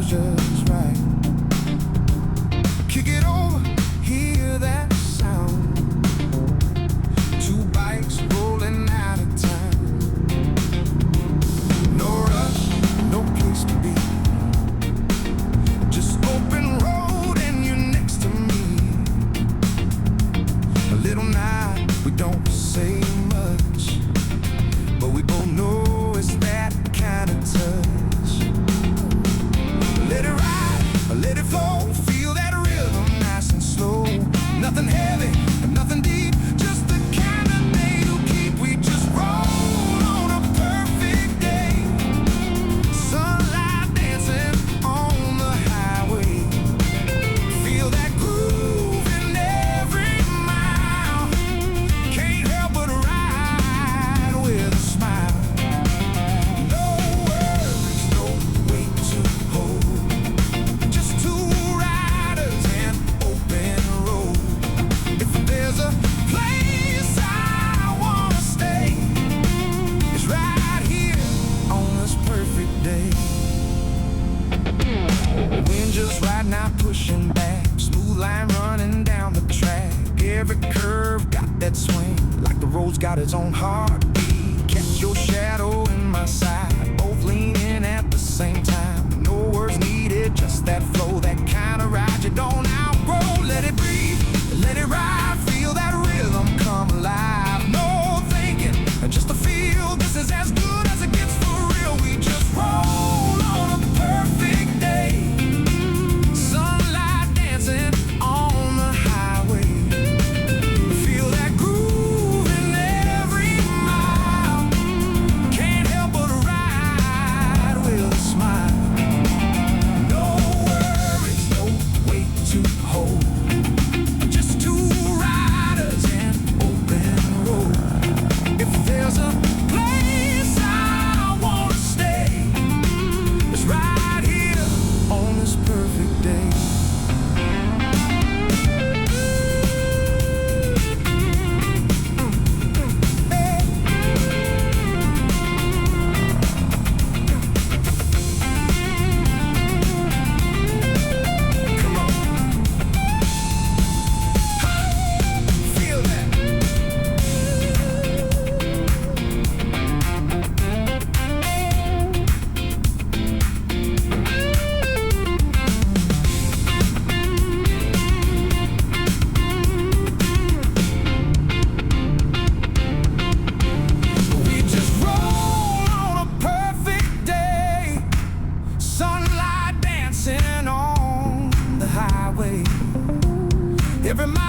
feels just right. Kick it over, hear that sound. Two bikes rolling out of town. No rush, no place to be. Just open road and you're next to me. A little night, we don't say much, but we both know it's that kind of touch. Let it ride, let it flow, feel that rhythm nice and slow. Nothing heavy, nothing deep, just the kind of day you keep. We just roll on a perfect day. Sunlight dancing on the highway. Feel that groove in every mile. Can't help but ride with a smile. No worries, no weight to hold. Just two riders and open road. If there's a place I wanna stay, it's right here on this perfect day. Wind just right now pushing back, smooth line running down the track. Every curve got that swing, like the road's got its own heartbeat. Catch your shadow in my side, both leaning at the same time. No words needed, just that flow, that kind of ride you don't outgrow. Let it breathe, let it ride, feel that rhythm come alive. No thinking, just a feel, this is as good as it gets for real. We just roll on a perfect day. Sunlight dancing on the highway. Feel that groove in every mile. Can't help but ride with a smile. No worries, no weight to hold. Just two riders and open road. If there's a place I wanna stay, it's right here on this perfect day. Come on. Feel that. We just roll on a perfect day. Sunlight dancing on the highway. Every mile